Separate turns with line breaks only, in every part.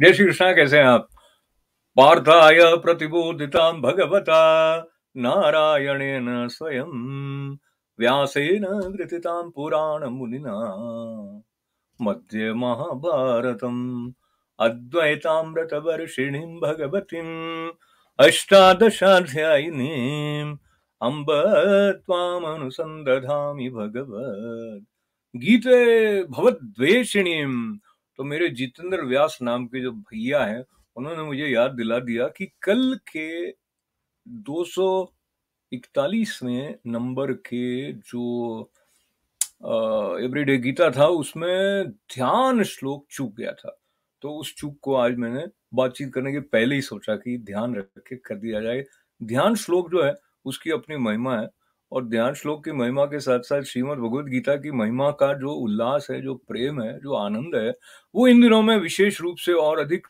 जय श्री कृष्णा, कैसे हैं आप? पार्थाय प्रतिबोधितां भगवता नारायणेन स्वयं व्यासेन ग्रथितां पुराणमुनिना मध्ये महाभारतम् अद्वैतामृतवर्षिणीं भगवतीम् अष्टादशाध्यायिनीम् अम्ब त्वामनुसन्दधामि भगवत् गीते भवद्वेषिणीम्। तो मेरे जितेंद्र व्यास नाम के जो भैया हैं, उन्होंने मुझे याद दिला दिया कि कल के 241वें नंबर के जो एवरीडे गीता था, उसमें ध्यान श्लोक चूक गया था। तो उस चूक को आज मैंने बातचीत करने के पहले ही सोचा कि ध्यान रख के कर दिया जाए। ध्यान श्लोक जो है उसकी अपनी महिमा है, और ध्यान श्लोक की महिमा के साथ साथ श्रीमद् भगवद गीता की महिमा का जो उल्लास है, जो प्रेम है, जो आनंद है, वो इन दिनों में विशेष रूप से और अधिक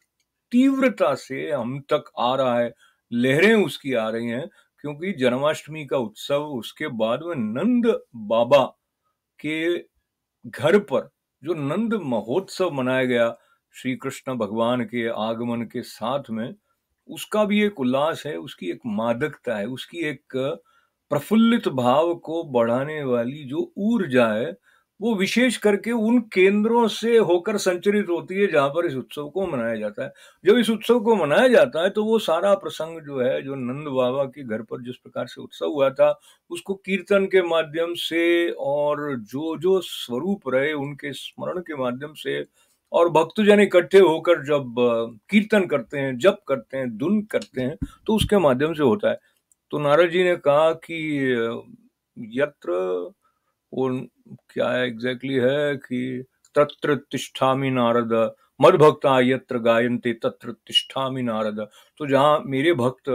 तीव्रता से हम तक आ रहा है। लहरें उसकी आ रही हैं, क्योंकि जन्माष्टमी का उत्सव, उसके बाद में नंद बाबा के घर पर जो नंद महोत्सव मनाया गया श्री कृष्ण भगवान के आगमन के साथ में, उसका भी एक उल्लास है, उसकी एक मादकता है, उसकी एक प्रफुल्लित भाव को बढ़ाने वाली जो ऊर्जा है, वो विशेष करके उन केंद्रों से होकर संचरित होती है जहां पर इस उत्सव को मनाया जाता है। जब इस उत्सव को मनाया जाता है तो वो सारा प्रसंग जो है, जो नंद बाबा के घर पर जिस प्रकार से उत्सव हुआ था, उसको कीर्तन के माध्यम से और जो जो स्वरूप रहे उनके स्मरण के माध्यम से, और भक्तजन इकट्ठे होकर जब कीर्तन करते हैं, जप करते हैं, धुन करते हैं, तो उसके माध्यम से होता है। तो नारद जी ने कहा कि यत्र, वो क्या है एग्जैक्टली है कि तत्र तिष्ठामि नारद, मद भक्ता यत्र गायन्ते तत्र तिष्ठामि नारद। तो जहाँ मेरे भक्त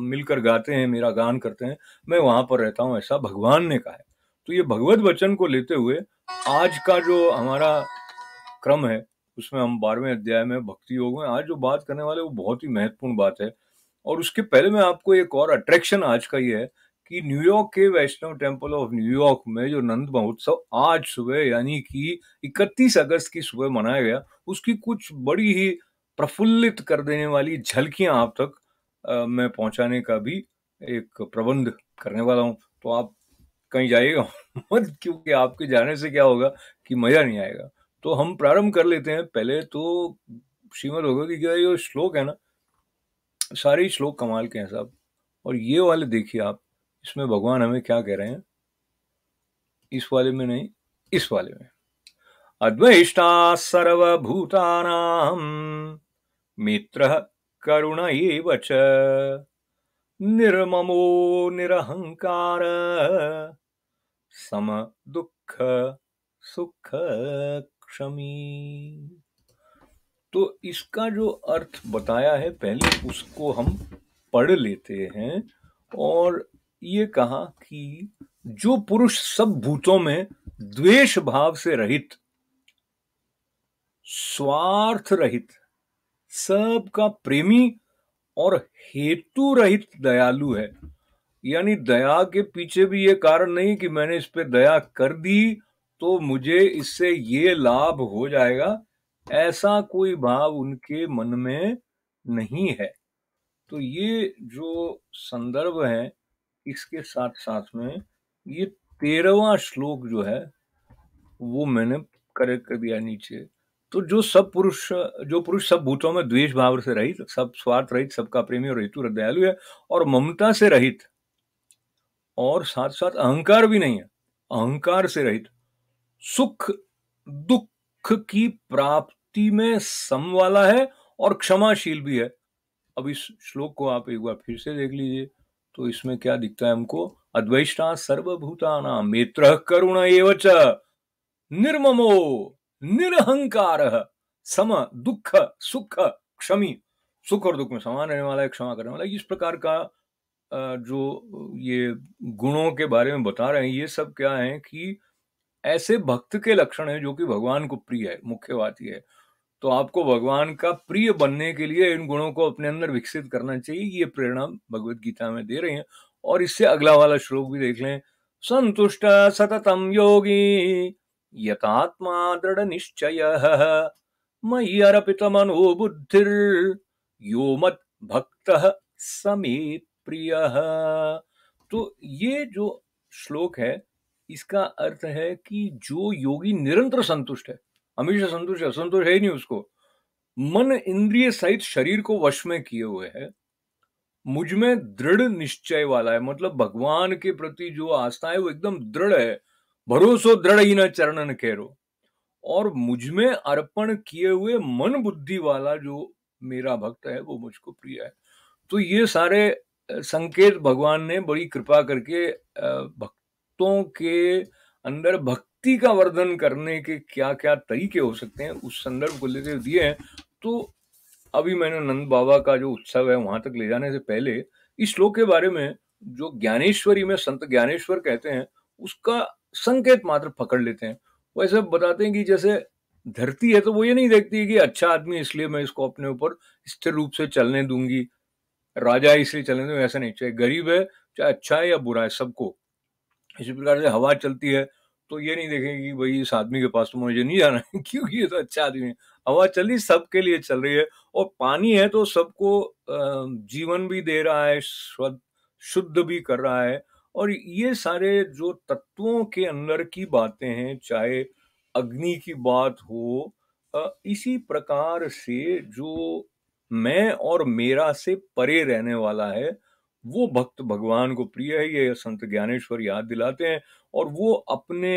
मिलकर गाते हैं, मेरा गान करते हैं, मैं वहां पर रहता हूँ, ऐसा भगवान ने कहा है। तो ये भगवत वचन को लेते हुए आज का जो हमारा क्रम है, उसमें हम 12वें अध्याय में भक्ति योग में आज जो बात करने वाले, वो बहुत ही महत्वपूर्ण बात है। और उसके पहले मैं आपको एक और अट्रैक्शन आज का ये है कि न्यूयॉर्क के वैष्णव टेम्पल ऑफ न्यूयॉर्क में जो नंद महोत्सव आज सुबह यानी कि 31 अगस्त की सुबह मनाया गया, उसकी कुछ बड़ी ही प्रफुल्लित कर देने वाली झलकियां आप तक मैं पहुंचाने का भी एक प्रबंध करने वाला हूं। तो आप कहीं जाइएगा मत, क्योंकि आपके जाने से क्या होगा कि मजा नहीं आएगा। तो हम प्रारंभ कर लेते हैं। पहले तो श्रीमद् भगवद गीता का जो श्लोक है ना, सारे ही श्लोक कमाल के हैं साहब। और ये वाले देखिए आप, इसमें भगवान हमें क्या कह रहे हैं, इस वाले में नहीं, इस वाले में। अद्वेष्टा सर्वभूतानां मित्रः करुण एव च निर्ममो निरहंकार सम दुःख सुख क्षमी। तो इसका जो अर्थ बताया है, पहले उसको हम पढ़ लेते हैं। और ये कहा कि जो पुरुष सब भूतों में द्वेष भाव से रहित, स्वार्थ रहित, सबका प्रेमी और हेतु रहित दयालु है, यानी दया के पीछे भी ये कारण नहीं कि मैंने इस पे दया कर दी तो मुझे इससे ये लाभ हो जाएगा, ऐसा कोई भाव उनके मन में नहीं है। तो ये जो संदर्भ है, इसके साथ साथ में ये 13वां श्लोक जो है वो मैंने करेक्ट कर दिया नीचे। तो जो पुरुष सब भूतों में द्वेष भाव से रहित, सब स्वार्थ रहित, सबका प्रेमी और हेतु दयालु है, और ममता से रहित, और साथ साथ अहंकार भी नहीं है, अहंकार से रहित, सुख दुख की प्राप्ति में सम वाला है और क्षमाशील भी है। अब इस श्लोक को आप एक बार फिर से देख लीजिए, तो इसमें क्या दिखता है हमको, अद्वैष्टा सर्वभूतानां मित्रः करुण एव च निर्ममो निरहंकारः सम दुःख सुख क्षमी। सुख और दुख में समान रहने वाला है, क्षमा करने वाला है। इस प्रकार का जो ये गुणों के बारे में बता रहे हैं, ये सब क्या है कि ऐसे भक्त के लक्षण है जो कि भगवान को प्रिय है। मुख्य बात यह है। तो आपको भगवान का प्रिय बनने के लिए इन गुणों को अपने अंदर विकसित करना चाहिए, ये प्रेरणा भगवत गीता में दे रही है। और इससे अगला वाला श्लोक भी देख लें, संतुष्ट सततम योगी यतात्मा दृढ़ निश्चय मयि अर्पित मनो बुद्धिर यो मत भक्तः स मे प्रियः। तो ये जो श्लोक है, इसका अर्थ है कि जो योगी निरंतर संतुष्ट है, हमेशा संतुष्ट है, असंतोष है ही नहीं उसको, मन इंद्रिय सहित शरीर को वश में किए हुए है, मुझ में दृढ़ निश्चय वाला है, मतलब भगवान के प्रति जो आस्था है वो एकदम दृढ़ है, भरोसो दृढ़ ही न चरणन केरो, और मुझ में अर्पण किए हुए मन बुद्धि वाला जो मेरा भक्त है वो मुझको प्रिय है। तो ये सारे संकेत भगवान ने बड़ी कृपा करके भक्तों के अंदर भक्ति का वर्धन करने के क्या क्या तरीके हो सकते हैं उस संदर्भ को लेते दिए हैं। तो अभी मैंने नंद बाबा का जो उत्सव है वहां तक ले जाने से पहले इस श्लोक के बारे में जो ज्ञानेश्वरी में संत ज्ञानेश्वर कहते हैं उसका संकेत मात्र पकड़ लेते हैं। वैसे बताते हैं कि जैसे धरती है तो वो ये नहीं देखती है कि अच्छा आदमी इसलिए मैं इसको अपने ऊपर स्थिर रूप से चलने दूंगी, राजा है इसलिए चलने दूंगी, ऐसा नहीं। चाहे गरीब है, चाहे अच्छा है या बुरा है, सबको। इसी प्रकार से हवा चलती है तो ये नहीं देखेंगे कि भाई इस आदमी के पास तो मुझे नहीं जाना है क्योंकि ये तो अच्छा आदमी है। हवा चली सबके लिए चल रही है, और पानी है तो सबको जीवन भी दे रहा है, शुद्ध भी कर रहा है। और ये सारे जो तत्वों के अंदर की बातें हैं, चाहे अग्नि की बात हो, इसी प्रकार से जो मैं और मेरा से परे रहने वाला है वो भक्त भगवान को प्रिय है, ये संत ज्ञानेश्वर याद दिलाते हैं। और वो अपने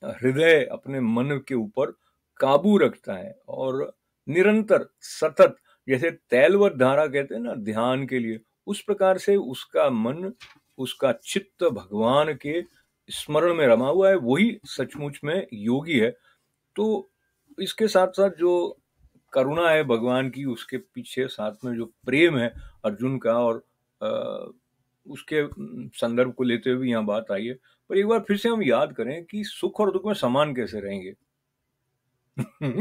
हृदय, अपने मन के ऊपर काबू रखता है और निरंतर सतत, जैसे तैलवत धारा कहते हैं ना ध्यान के लिए, उस प्रकार से उसका मन, उसका चित्त भगवान के स्मरण में रमा हुआ है, वही सचमुच में योगी है। तो इसके साथ साथ जो करुणा है भगवान की, उसके पीछे साथ में जो प्रेम है अर्जुन का, और उसके संदर्भ को लेते हुए यहाँ बात आई है। पर एक बार फिर से हम याद करें कि सुख और दुख में समान कैसे रहेंगे।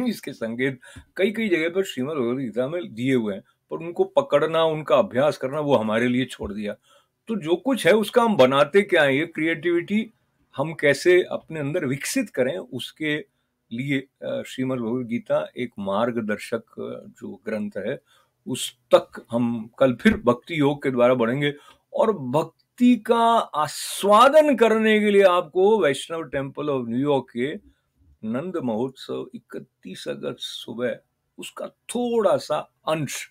इसके संकेत कई कई जगह पर श्रीमद् भगवद गीता में दिए हुए हैं, पर उनको पकड़ना, उनका अभ्यास करना वो हमारे लिए छोड़ दिया। तो जो कुछ है उसका हम बनाते क्या है, ये क्रिएटिविटी हम कैसे अपने अंदर विकसित करें, उसके लिए श्रीमद् भगवद गीता एक मार्गदर्शक जो ग्रंथ है, उस तक हम कल फिर भक्ति योग के द्वारा बढ़ेंगे। और भक्ति का आस्वादन करने के लिए आपको वैष्णव टेम्पल ऑफ न्यूयॉर्क के नंद महोत्सव 31 अगस्त सुबह उसका थोड़ा सा अंश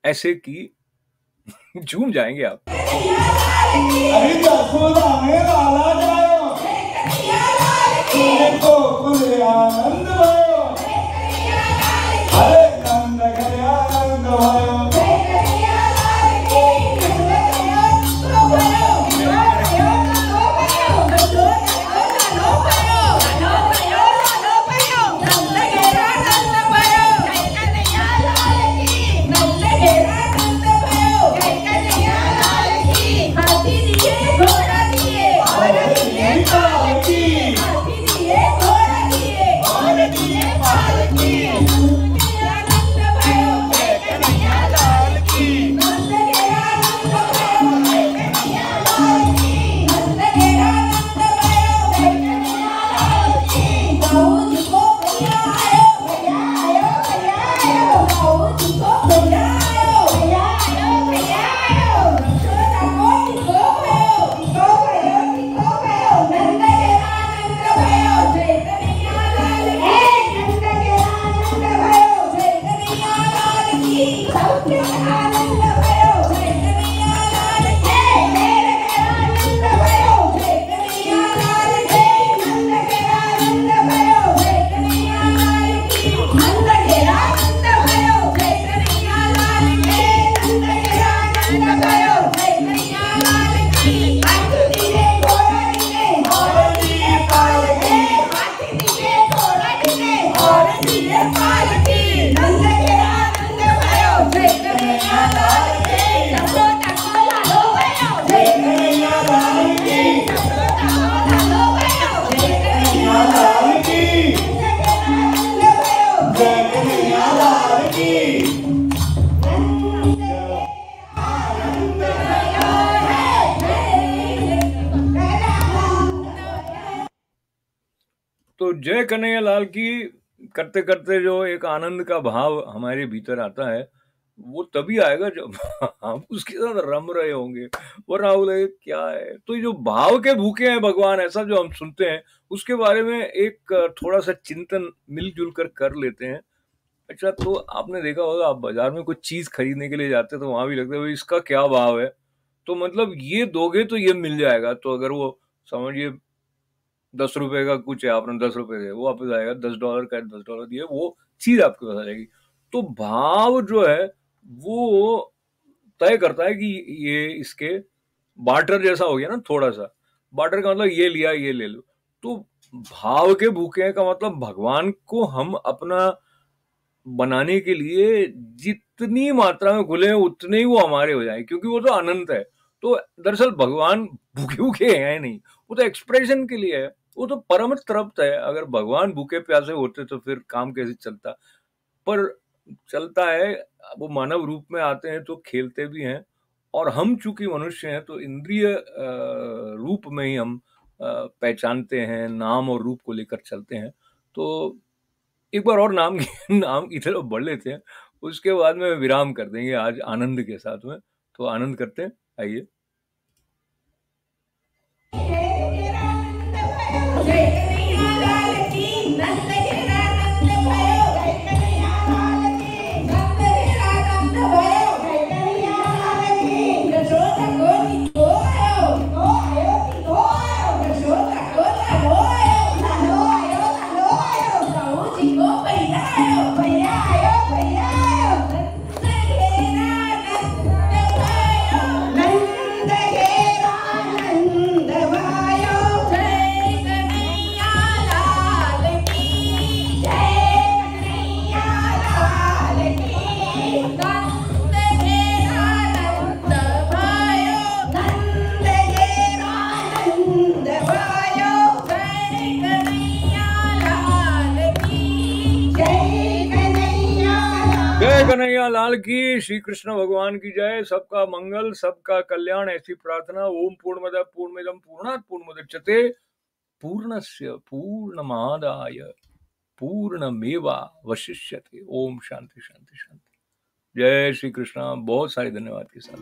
ऐसे की झूम जाएंगे आप। तो जय कन्हैया लाल की। करते करते जो एक आनंद का भाव हमारे भीतर आता है, वो तभी आएगा जब हम उसके साथ रम रहे होंगे, वरना बोले क्या है। तो ये जो भाव के भूखे हैं भगवान, ऐसा जो हम सुनते हैं, उसके बारे में एक थोड़ा सा चिंतन मिलजुल कर लेते हैं। अच्छा, तो आपने देखा होगा, आप बाजार में कुछ चीज खरीदने के लिए जाते हैं तो वहां भी लगता है भाई इसका क्या भाव है, तो मतलब ये दोगे तो ये मिल जाएगा। तो अगर वो समझिए 10 रुपए का कुछ है, आपने 10 रुपए दिए, वो वापस आएगा, $10 का है, $10 दिए, वो चीज आपके पास आ जाएगी। तो भाव जो है वो तय करता है कि ये इसके बार्टर जैसा हो गया ना, थोड़ा सा बार्टर का मतलब ये लिया ये ले लो। तो भाव के भूखे का मतलब भगवान को हम अपना बनाने के लिए जितनी मात्रा में खुले उतने ही वो हमारे हो जाए, क्योंकि वो तो अनंत है। तो दरअसल भगवान भूखे भूखे हैं नहीं, वो तो एक्सप्रेशन के लिए है, वो तो परम तृप्त है। अगर भगवान भूखे प्यासे होते तो फिर काम कैसे चलता, पर चलता है। वो मानव रूप में आते हैं तो खेलते भी हैं, और हम चूंकि मनुष्य हैं तो इंद्रिय रूप में ही हम पहचानते हैं, नाम और रूप को लेकर चलते हैं। तो एक बार और नाम की नाम की तरफ बढ़ लेते हैं, उसके बाद में विराम कर देंगे आज आनंद के साथ में। तो आनंद करते हैं, आइए। जय कन्हैया लाल की, श्री कृष्ण भगवान की जय। सबका मंगल, सबका कल्याण, ऐसी प्रार्थना। ओम पूर्णमदः पूर्णमिदं पूर्णात् पूर्णमुदच्यते पूर्णस्य पूर्णमादाय पूर्णमेवावशिष्यते। ओम शांति शांति शांति। जय श्री कृष्ण। बहुत सारे धन्यवाद के साथ।